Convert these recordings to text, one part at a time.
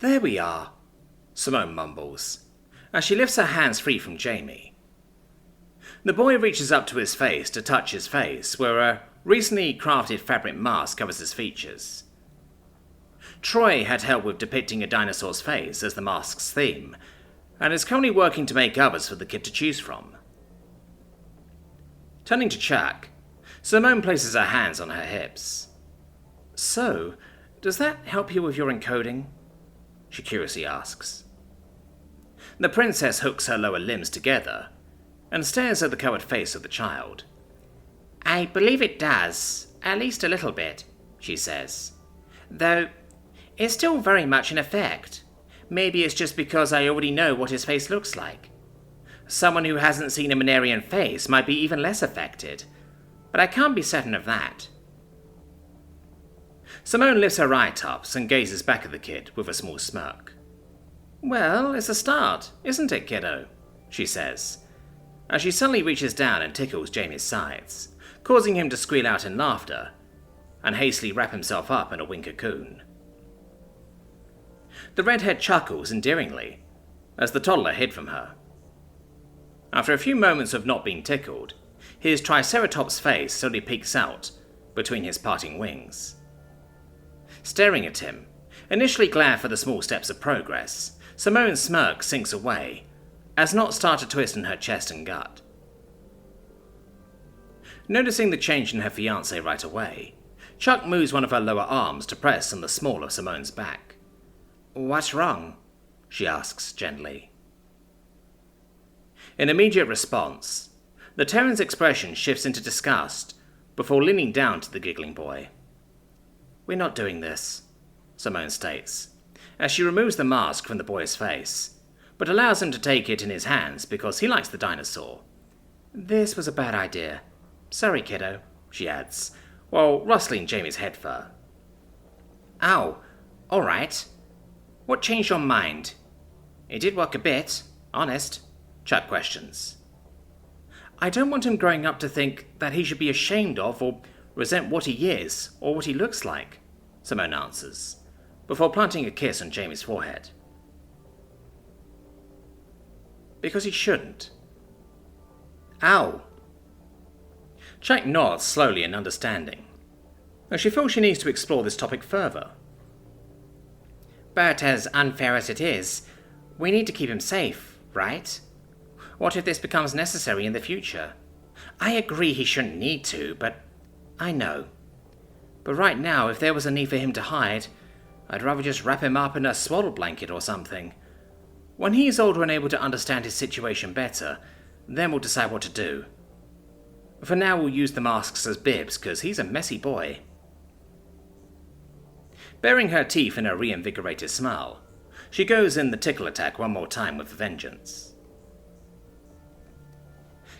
There we are, Simone mumbles, as she lifts her hands free from Jamie. The boy reaches up to his face to touch his face, where a recently crafted fabric mask covers his features. Troy had help with depicting a dinosaur's face as the mask's theme, and is currently working to make others for the kid to choose from. Turning to Chuck, Simone places her hands on her hips. So, does that help you with your encoding? She curiously asks. The princess hooks her lower limbs together and stares at the covered face of the child. I believe it does, at least a little bit, she says. Though, it's still very much in effect. Maybe it's just because I already know what his face looks like. Someone who hasn't seen a Manarian face might be even less affected, but I can't be certain of that. Simone lifts her eye-tops and gazes back at the kid with a small smirk. Well, it's a start, isn't it, kiddo? She says, as she suddenly reaches down and tickles Jamie's sides, causing him to squeal out in laughter and hastily wrap himself up in a wing cocoon. The redhead chuckles endearingly as the toddler hid from her. After a few moments of not being tickled, his triceratops face slowly peeks out between his parting wings. Staring at him, initially glad for the small steps of progress, Simone's smirk sinks away as knots start to twist in her chest and gut. Noticing the change in her fiancé right away, Chuck moves one of her lower arms to press on the small of Simone's back. What's wrong? She asks gently. In immediate response, the Terran's expression shifts into disgust before leaning down to the giggling boy. We're not doing this, Simone states, as she removes the mask from the boy's face, but allows him to take it in his hands because he likes the dinosaur. This was a bad idea. Sorry, kiddo, she adds, while rustling Jamie's head fur. Ow, alright. What changed your mind? It did work a bit, honest, Chuck questions. I don't want him growing up to think that he should be ashamed of or resent what he is or what he looks like, Simone answers, before planting a kiss on Jamie's forehead. Because he shouldn't. Ow. Chuck nods slowly in understanding, and she feels she needs to explore this topic further. But as unfair as it is, we need to keep him safe, right? What if this becomes necessary in the future? I agree he shouldn't need to, but I know. But right now, if there was a need for him to hide, I'd rather just wrap him up in a swaddle blanket or something. When he's older and able to understand his situation better, then we'll decide what to do. For now, we'll use the masks as bibs, because he's a messy boy. Baring her teeth in a reinvigorated smile, she goes in the tickle attack one more time with vengeance.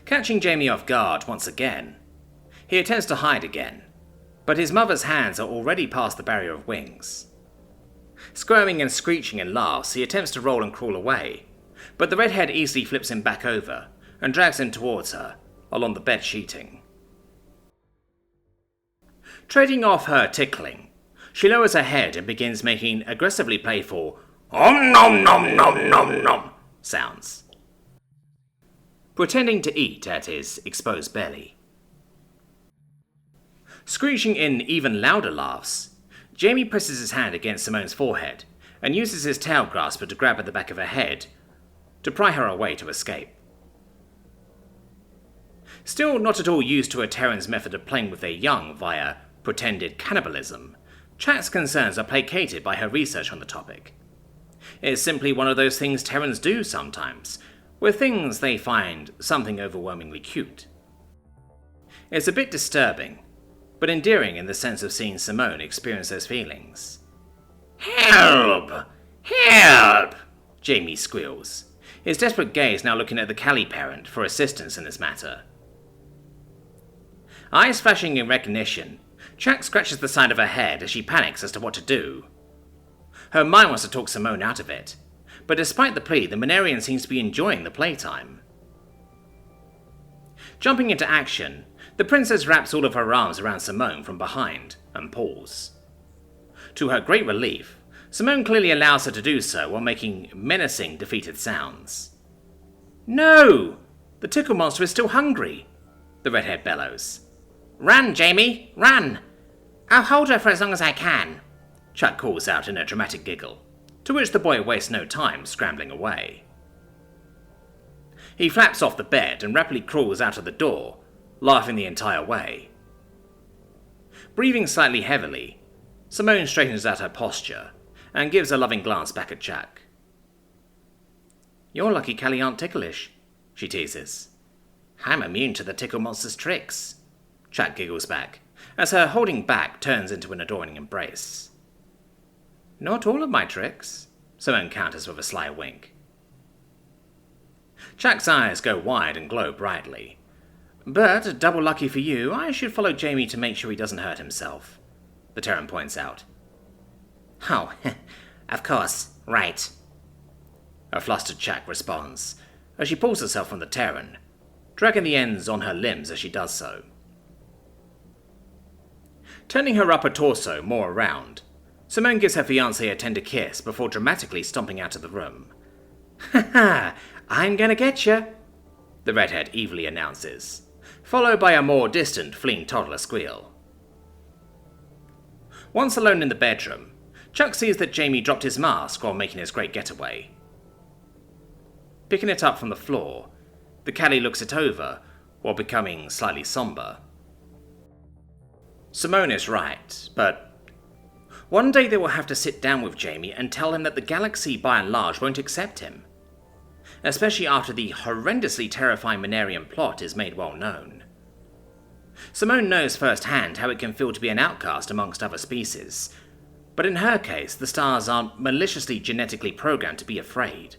Catching Jamie off guard once again, he attempts to hide again, but his mother's hands are already past the barrier of wings. Squirming and screeching in laughs, he attempts to roll and crawl away, but the redhead easily flips him back over and drags him towards her, along the bed sheeting. Trading off her tickling, she lowers her head and begins making aggressively playful om nom nom nom nom nom sounds, pretending to eat at his exposed belly. Screeching in even louder laughs, Jamie presses his hand against Simone's forehead and uses his tail grasper to grab at the back of her head to pry her away to escape. Still not at all used to a Terran's method of playing with their young via pretended cannibalism, Chat's concerns are placated by her research on the topic. It's simply one of those things Terrans do sometimes, with things they find something overwhelmingly cute. It's a bit disturbing, but endearing in the sense of seeing Simone experience those feelings. Help! Help! Jamie squeals, his desperate gaze now looking at the Callie parent for assistance in this matter. Eyes flashing in recognition, Chuck scratches the side of her head as she panics as to what to do. Her mind wants to talk Simone out of it, but despite the plea, the Manarian seems to be enjoying the playtime. Jumping into action, the princess wraps all of her arms around Simone from behind and pulls. To her great relief, Simone clearly allows her to do so while making menacing, defeated sounds. No! The tickle monster is still hungry, the redhead bellows. Run, Jamie, run! I'll hold her for as long as I can, Chuck calls out in a dramatic giggle, to which the boy wastes no time scrambling away. He flaps off the bed and rapidly crawls out of the door, laughing the entire way. Breathing slightly heavily, Simone straightens out her posture and gives a loving glance back at Chuck. You're lucky Callie aren't ticklish, she teases. I'm immune to the tickle monster's tricks, Chuck giggles back, as her holding back turns into an adoring embrace. Not all of my tricks, Simone counters with a sly wink. Chuck's eyes go wide and glow brightly. But, double lucky for you, I should follow Jamie to make sure he doesn't hurt himself, the Terran points out. Oh, of course, right, a flustered Chuck responds, as she pulls herself from the Terran, dragging the ends on her limbs as she does so. Turning her upper torso more around, Simone gives her fiancé a tender kiss before dramatically stomping out of the room. Ha ha! I'm gonna get you, the redhead evilly announces, followed by a more distant fleeing toddler squeal. Once alone in the bedroom, Chuck sees that Jamie dropped his mask while making his great getaway. Picking it up from the floor, the Callie looks it over while becoming slightly somber. Simone is right, but one day they will have to sit down with Jamie and tell him that the galaxy by and large won't accept him, especially after the horrendously terrifying Manarian plot is made well known. Simone knows firsthand how it can feel to be an outcast amongst other species, but in her case, the stars aren't maliciously genetically programmed to be afraid.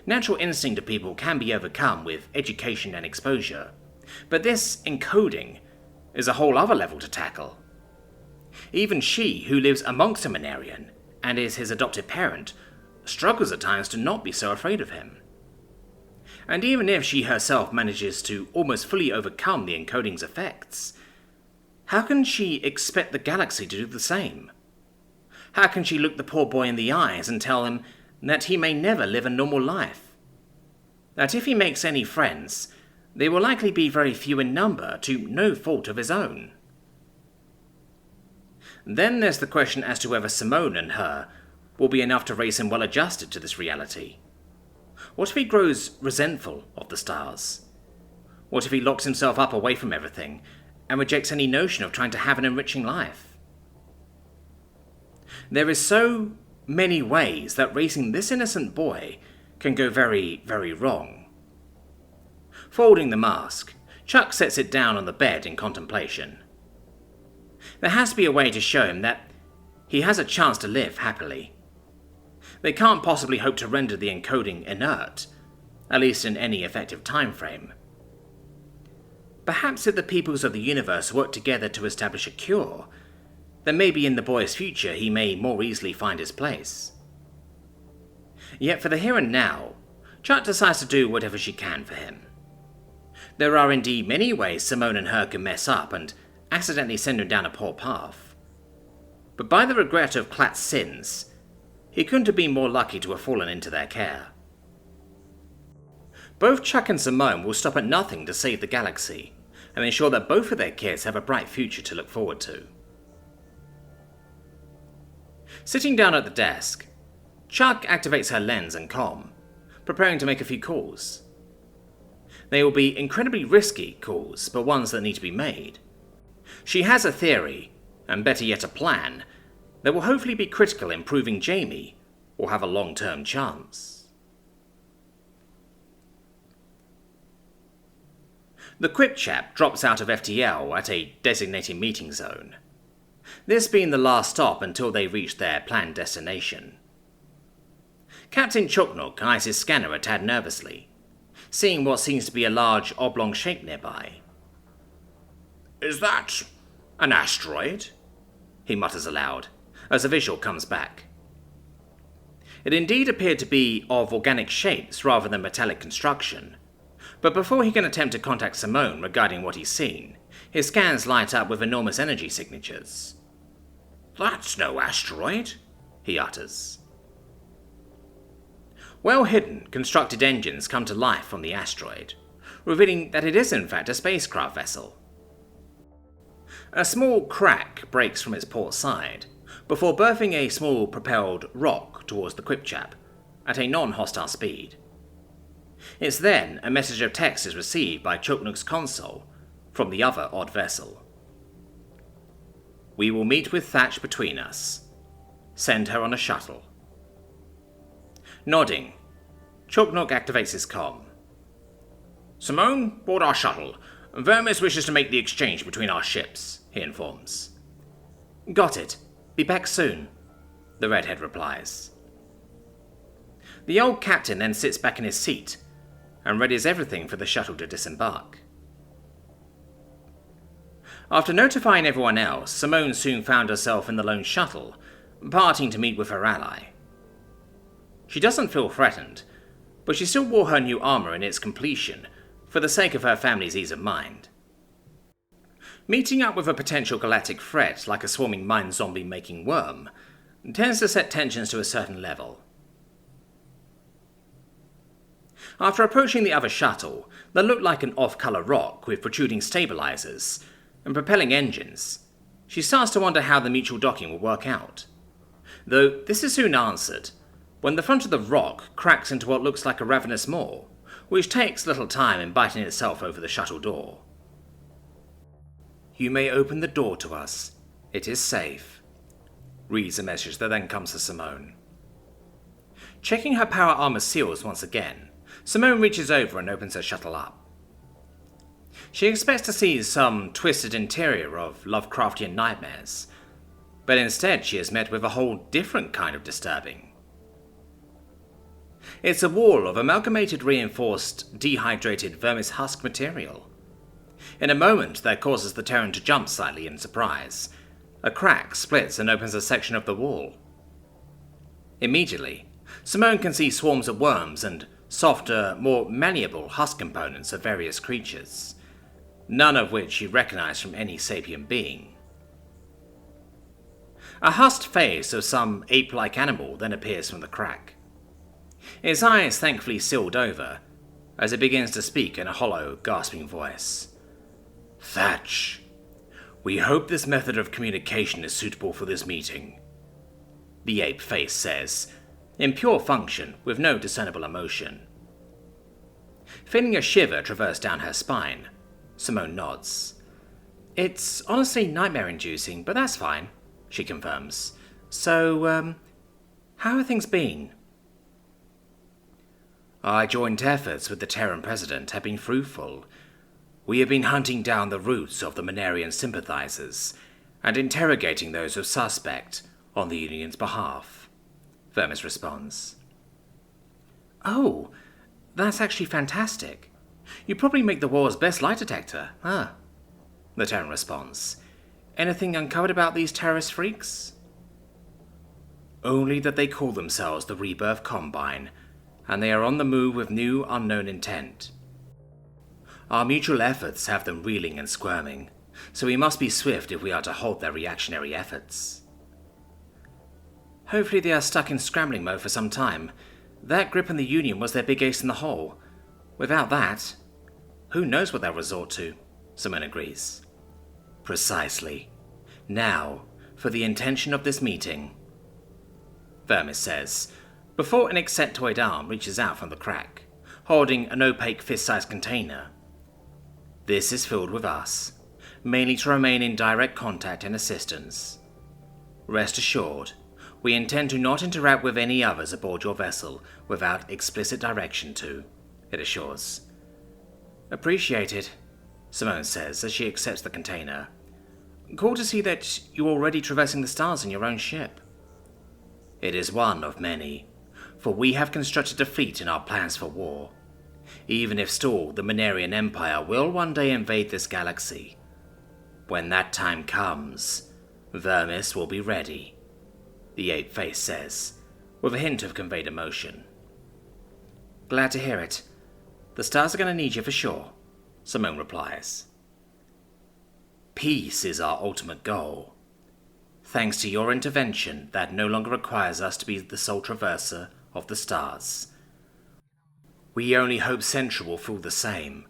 Natural instinct of people can be overcome with education and exposure, but this encoding is a whole other level to tackle. Even she, who lives amongst a Manarian and is his adopted parent, struggles at times to not be so afraid of him. And even if she herself manages to almost fully overcome the encoding's effects, how can she expect the galaxy to do the same? How can she look the poor boy in the eyes and tell him that he may never live a normal life? That if he makes any friends, they will likely be very few in number to no fault of his own. Then there's the question as to whether Simone and her will be enough to raise him well adjusted to this reality. What if he grows resentful of the stars? What if he locks himself up away from everything and rejects any notion of trying to have an enriching life? There is so many ways that raising this innocent boy can go very, very wrong. Folding the mask, Chuck sets it down on the bed in contemplation. There has to be a way to show him that he has a chance to live happily. They can't possibly hope to render the encoding inert, at least in any effective time frame. Perhaps if the peoples of the universe work together to establish a cure, then maybe in the boy's future he may more easily find his place. Yet for the here and now, Tshirt decides to do whatever she can for him. There are indeed many ways Simone and her can mess up and accidentally send him down a poor path. But by the regret of Klatt's sins, he couldn't have been more lucky to have fallen into their care. Both Chuck and Simone will stop at nothing to save the galaxy and ensure that both of their kids have a bright future to look forward to. Sitting down at the desk, Chuck activates her lens and comm, preparing to make a few calls. They will be incredibly risky calls, but ones that need to be made. She has a theory, and better yet a plan, that will hopefully be critical in proving Jamie will have a long-term chance. The Quip chap drops out of FTL at a designated meeting zone, this being the last stop until they reach their planned destination. Captain Chuknuk eyes his scanner a tad nervously, seeing what seems to be a large oblong shape nearby. "Is that an asteroid?" he mutters aloud, as a visual comes back. It indeed appeared to be of organic shapes rather than metallic construction, but before he can attempt to contact Simone regarding what he's seen, his scans light up with enormous energy signatures. "That's no asteroid," he utters. Well-hidden, constructed engines come to life from the asteroid, revealing that it is in fact a spacecraft vessel. A small crack breaks from its port side, before birthing a small propelled rock towards the Quipchap, at a non-hostile speed. It's then a message of text is received by Chuknuk's console from the other odd vessel. We will meet with Thatch between us. Send her on a shuttle. Nodding, Chuknuk activates his comm. Simone, board our shuttle. Vermis wishes to make the exchange between our ships, he informs. Got it. Be back soon, the redhead replies. The old captain then sits back in his seat and readies everything for the shuttle to disembark. After notifying everyone else, Simone soon found herself in the lone shuttle, parting to meet with her ally. She doesn't feel threatened, but she still wore her new armor in its completion for the sake of her family's ease of mind. Meeting up with a potential galactic threat like a swarming mind zombie making worm tends to set tensions to a certain level. After approaching the other shuttle, that looked like an off-color rock with protruding stabilizers and propelling engines, she starts to wonder how the mutual docking will work out. Though this is soon answered when the front of the rock cracks into what looks like a ravenous maw, which takes little time in biting itself over the shuttle door. You may open the door to us. It is safe, reads a message that then comes to Simone. Checking her power armor seals once again, Simone reaches over and opens her shuttle up. She expects to see some twisted interior of Lovecraftian nightmares, but instead she is met with a whole different kind of disturbing. It's a wall of amalgamated reinforced, dehydrated Vermis husk material. In a moment that causes the Terran to jump slightly in surprise. A crack splits and opens a section of the wall. Immediately, Simone can see swarms of worms and softer, more malleable husk components of various creatures, none of which she recognized from any sapient being. A husked face of some ape-like animal then appears from the crack. Its eyes thankfully sealed over, as it begins to speak in a hollow, gasping voice. Thatch, we hope this method of communication is suitable for this meeting, the ape face says, in pure function with no discernible emotion. Feeling a shiver traverse down her spine, Simone nods. It's honestly nightmare-inducing, but that's fine, she confirms. So, how have things been? Our joint efforts with the Terran President have been fruitful. We have been hunting down the roots of the Manarian sympathizers and interrogating those who suspect on the Union's behalf, Vermis responds. Oh, that's actually fantastic. You probably make the war's best lie detector, huh? The Terran responds. Anything uncovered about these terrorist freaks? Only that they call themselves the Rebirth Combine, and they are on the move with new unknown intent. Our mutual efforts have them reeling and squirming, so we must be swift if we are to halt their reactionary efforts. Hopefully they are stuck in scrambling mode for some time. That grip on the Union was their big ace in the hole. Without that, who knows what they'll resort to, Simone agrees. Precisely. Now, for the intention of this meeting, Vermis says, before an insectoid arm reaches out from the crack, holding an opaque fist-sized container. This is filled with us, mainly to remain in direct contact and assistance. Rest assured, we intend to not interact with any others aboard your vessel without explicit direction to, it assures. Appreciated, Simone says as she accepts the container. Cool to see that you're already traversing the stars in your own ship. It is one of many, for we have constructed a fleet in our plans for war. Even if stalled, the Manarian Empire will one day invade this galaxy. When that time comes, Vermis will be ready, the ape-face says, with a hint of conveyed emotion. Glad to hear it. The stars are going to need you for sure, Simone replies. Peace is our ultimate goal. Thanks to your intervention, that no longer requires us to be the sole traverser of the stars. We only hope Central will feel the same,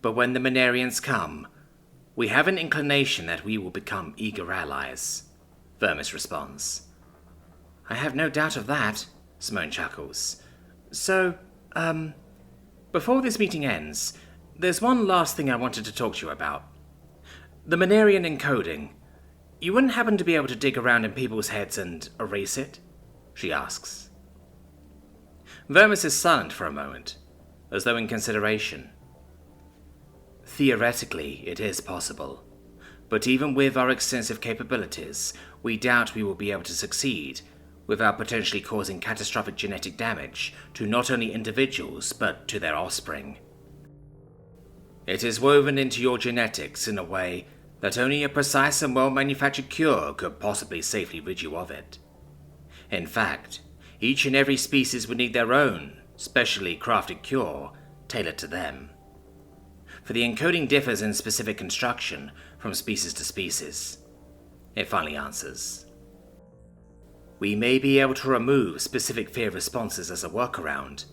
but when the Manarians come, we have an inclination that we will become eager allies, Vermis responds. I have no doubt of that, Simone chuckles. So, before this meeting ends, there's one last thing I wanted to talk to you about. The Manarian encoding. You wouldn't happen to be able to dig around in people's heads and erase it? She asks. Vermis is silent for a moment, as though in consideration. Theoretically, it is possible, but even with our extensive capabilities, we doubt we will be able to succeed without potentially causing catastrophic genetic damage to not only individuals, but to their offspring. It is woven into your genetics in a way that only a precise and well-manufactured cure could possibly safely rid you of it. In fact, each and every species would need their own, specially crafted cure, tailored to them. For the encoding differs in specific construction from species to species. It finally answers. We may be able to remove specific fear responses as a workaround,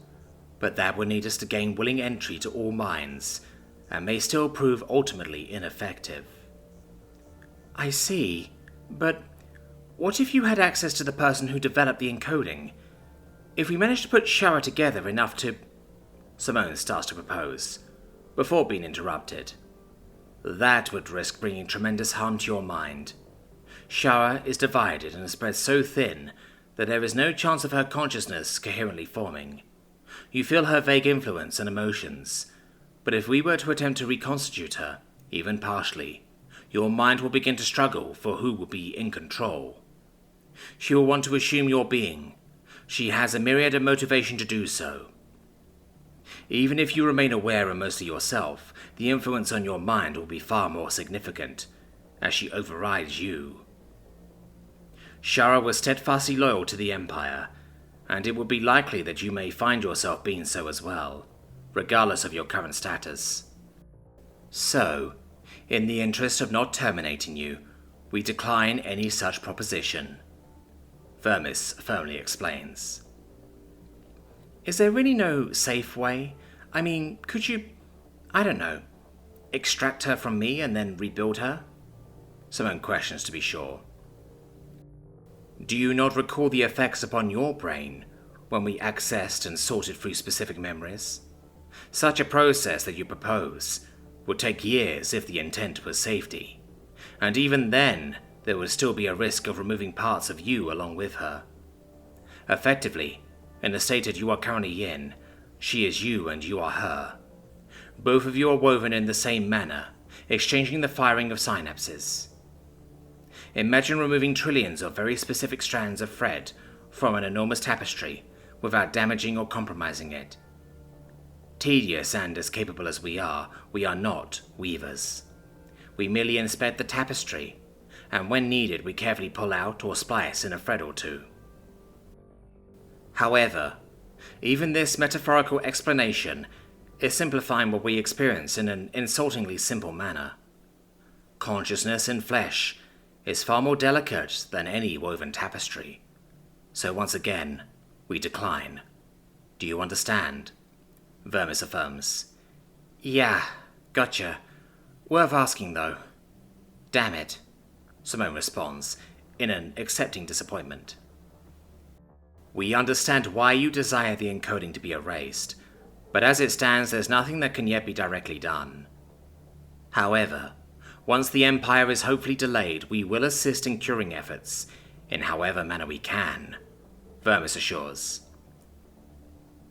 but that would need us to gain willing entry to all minds, and may still prove ultimately ineffective. I see, but what if you had access to the person who developed the encoding? If we managed to put Shara together enough to... Simone starts to propose, before being interrupted. That would risk bringing tremendous harm to your mind. Shara is divided and spread so thin that there is no chance of her consciousness coherently forming. You feel her vague influence and emotions, but if we were to attempt to reconstitute her, even partially, your mind will begin to struggle for who will be in control. She will want to assume your being. She has a myriad of motivation to do so. Even if you remain aware and mostly yourself, the influence on your mind will be far more significant, as she overrides you. Shara was steadfastly loyal to the Empire, and it would be likely that you may find yourself being so as well, regardless of your current status. So, in the interest of not terminating you, we decline any such proposition, Vermis firmly explains. Is there really no safe way? I mean, could you, I don't know, extract her from me and then rebuild her? Simone questions to be sure. Do you not recall the effects upon your brain when we accessed and sorted through specific memories? Such a process that you propose would take years if the intent was safety, and even then there would still be a risk of removing parts of you along with her. Effectively, in the state that you are currently in, she is you and you are her. Both of you are woven in the same manner, exchanging the firing of synapses. Imagine removing trillions of very specific strands of thread from an enormous tapestry without damaging or compromising it. Tedious and as capable as we are not weavers. We merely inspect the tapestry, and when needed we carefully pull out or splice in a thread or two. However, even this metaphorical explanation is simplifying what we experience in an insultingly simple manner. Consciousness in flesh is far more delicate than any woven tapestry. So once again, we decline. Do you understand? Vermis affirms. Yeah, gotcha. Worth asking though. Damn it, Simone responds, in an accepting disappointment. We understand why you desire the encoding to be erased, but as it stands there's nothing that can yet be directly done. However, once the Empire is hopefully delayed, we will assist in curing efforts, in however manner we can, Vermis assures.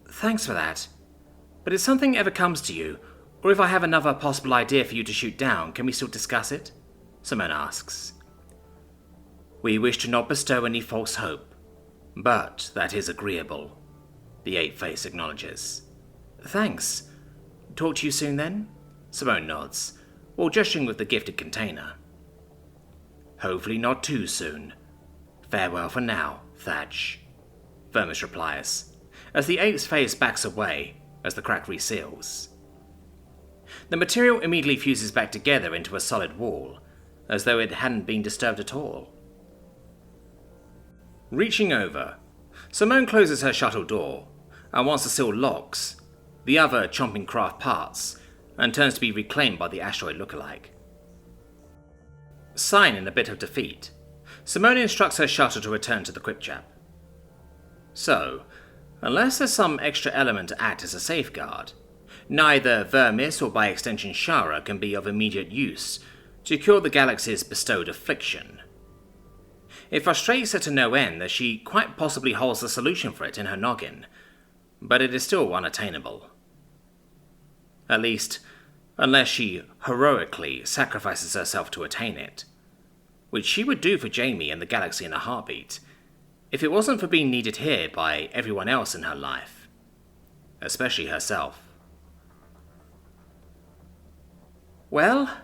Thanks for that. But if something ever comes to you, or if I have another possible idea for you to shoot down, can we still discuss it? Simone asks. We wish to not bestow any false hope, but that is agreeable, the Ape-Face acknowledges. Thanks. Talk to you soon then? Simone nods, while gesturing with the gifted container. Hopefully not too soon. Farewell for now, Thatch, Vermis replies, as the ape's face backs away as the crack reseals. The material immediately fuses back together into a solid wall, as though it hadn't been disturbed at all. Reaching over, Simone closes her shuttle door, and once the seal locks, the other chomping craft parts and turns to be reclaimed by the asteroid lookalike. Sighing in a bit of defeat, Simone instructs her shuttle to return to the Quipchap. So, unless there's some extra element to act as a safeguard, neither Vermis or by extension Shara can be of immediate use to cure the galaxy's bestowed affliction. It frustrates her to no end that she quite possibly holds the solution for it in her noggin, but it is still unattainable. At least, unless she heroically sacrifices herself to attain it, which she would do for Jamie and the galaxy in a heartbeat, if it wasn't for being needed here by everyone else in her life, especially herself. "Well,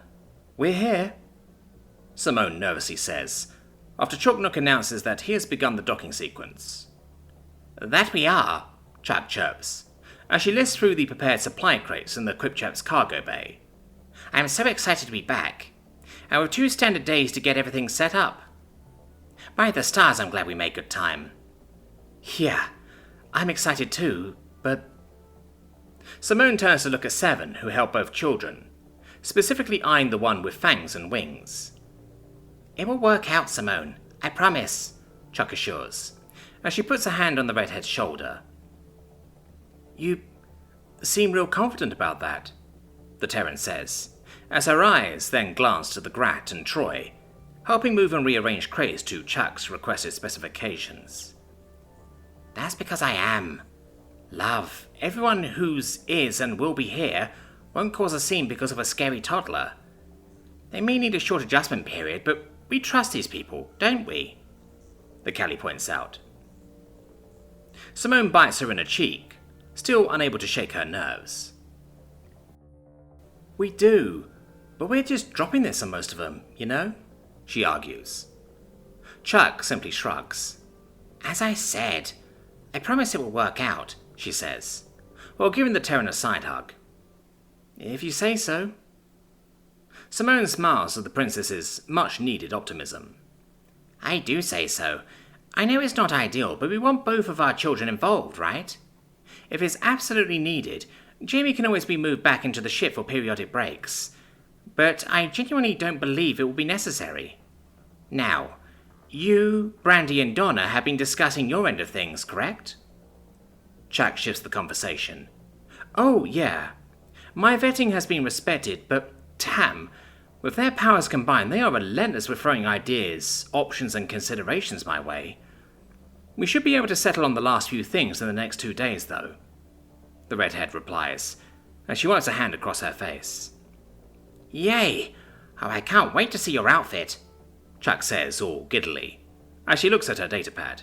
we're here," Simone nervously says, after Chalknook announces that he has begun the docking sequence. "That we are," Chuck chirps, as she lifts through the prepared supply crates in the Quipchap's cargo bay. "I'm so excited to be back, and with 2 standard days to get everything set up. By the stars, I'm glad we made good time." "Yeah, I'm excited too, but..." Simone turns to look at Seven, who held both children, specifically eyeing the one with fangs and wings. "It will work out, Simone, I promise," Chuck assures, as she puts a hand on the redhead's shoulder. "You seem real confident about that," the Terran says, as her eyes then glance to the Grat and Troy, helping move and rearrange crates to Chuck's requested specifications. "That's because I am. Love, everyone who's is and will be here won't cause a scene because of a scary toddler. They may need a short adjustment period, but we trust these people, don't we?" the Callie points out. Simone bites her in her cheek, still unable to shake her nerves. "We do, but we're just dropping this on most of them, you know?" she argues. Chuck simply shrugs. "As I said, I promise it will work out," she says, while giving the Terran a side hug. "If you say so." Simone smiles at the princess's much-needed optimism. "I do say so. I know it's not ideal, but we want both of our children involved, right? If it's absolutely needed, Jamie can always be moved back into the ship for periodic breaks. But I genuinely don't believe it will be necessary. Now, you, Brandy, and Donna have been discussing your end of things, correct?" Chuck shifts the conversation. "Oh, yeah. My vetting has been respected, but damn, with their powers combined, they are relentless with throwing ideas, options, and considerations my way. We should be able to settle on the last few things in the next 2 days, though," the redhead replies, as she wipes a hand across her face. "Yay! Oh, I can't wait to see your outfit," Chuck says, all giddily, as she looks at her datapad.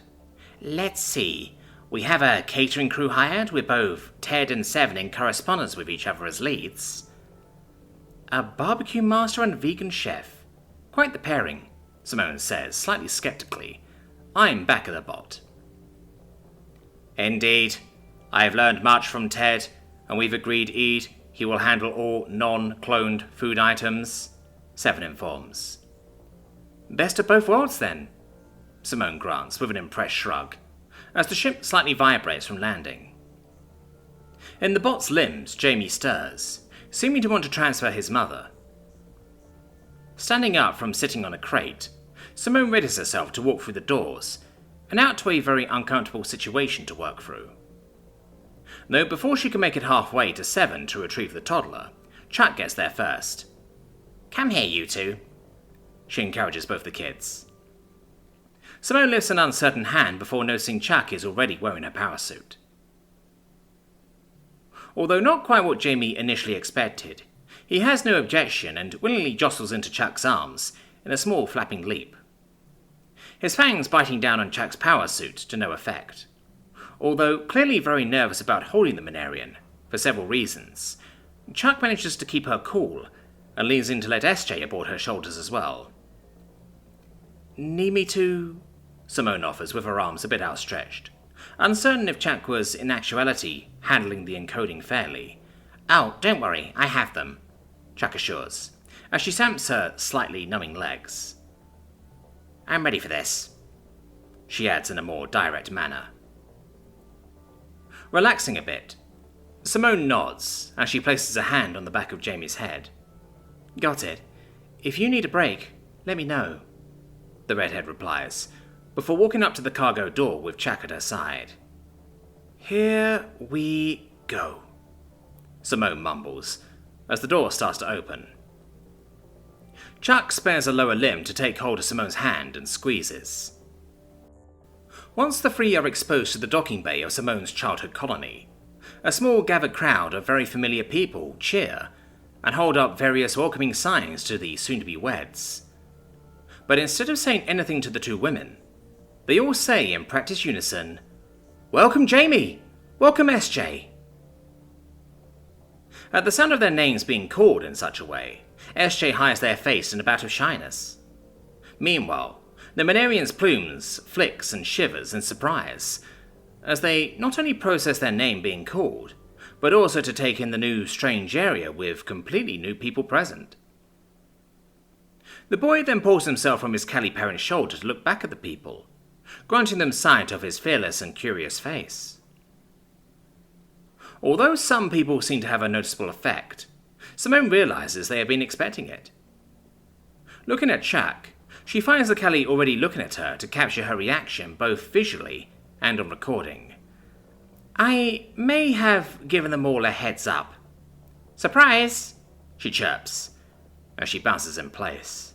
"Let's see. We have a catering crew hired, with both Ted and Seven in correspondence with each other as leads. A barbecue master and vegan chef. Quite the pairing," Simone says, slightly skeptically. I'm back at the bot. "Indeed. I have learned much from Ted, and we've agreed he will handle all non-cloned food items," Seven informs. "Best of both worlds, then," Simone grants with an impressed shrug, as the ship slightly vibrates from landing. In the bot's limbs, Jamie stirs, seeming to want to transfer his mother. Standing up from sitting on a crate, Simone readies herself to walk through the doors, and out to a very uncomfortable situation to work through. Though before she can make it halfway to Seven to retrieve the toddler, Chuck gets there first. "Come here, you two," she encourages both the kids. Simone lifts an uncertain hand before noticing Chuck is already wearing her power suit. Although not quite what Jamie initially expected, he has no objection and willingly jostles into Chuck's arms in a small flapping leap. His fangs biting down on Chuck's power suit to no effect. Although clearly very nervous about holding the Minarian, for several reasons, Chuck manages to keep her cool and leans in to let SJ aboard her shoulders as well. "Need me to?" Simone offers with her arms a bit outstretched, uncertain if Chuck was in actuality handling the encoding fairly. "Oh, don't worry, I have them," Chuck assures, as she stamps her slightly numbing legs. "I'm ready for this." she adds in a more direct manner. Relaxing a bit, Simone nods as she places a hand on the back of Jamie's head. "Got it. If you need a break, let me know," the redhead replies, before walking up to the cargo door with Chuck at her side. "Here we go," Simone mumbles, as the door starts to open. Chuck spares a lower limb to take hold of Simone's hand and squeezes. Once the three are exposed to the docking bay of Simone's childhood colony, a small gathered crowd of very familiar people cheer and hold up various welcoming signs to the soon-to-be weds. But instead of saying anything to the two women, they all say in practiced unison, "Welcome Jamie! Welcome SJ!" At the sound of their names being called in such a way, SJ hides their face in a bout of shyness. Meanwhile, the Manarian's plumes flicks and shivers in surprise, as they not only process their name being called, but also to take in the new strange area with completely new people present. The boy then pulls himself from his Cali parent's shoulder to look back at the people, granting them sight of his fearless and curious face. Although some people seem to have a noticeable effect, Simone realizes they have been expecting it. Looking at Chuck, she finds the Cali already looking at her to capture her reaction both visually and on recording. "I may have given them all a heads up. Surprise!" she chirps, as she bounces in place.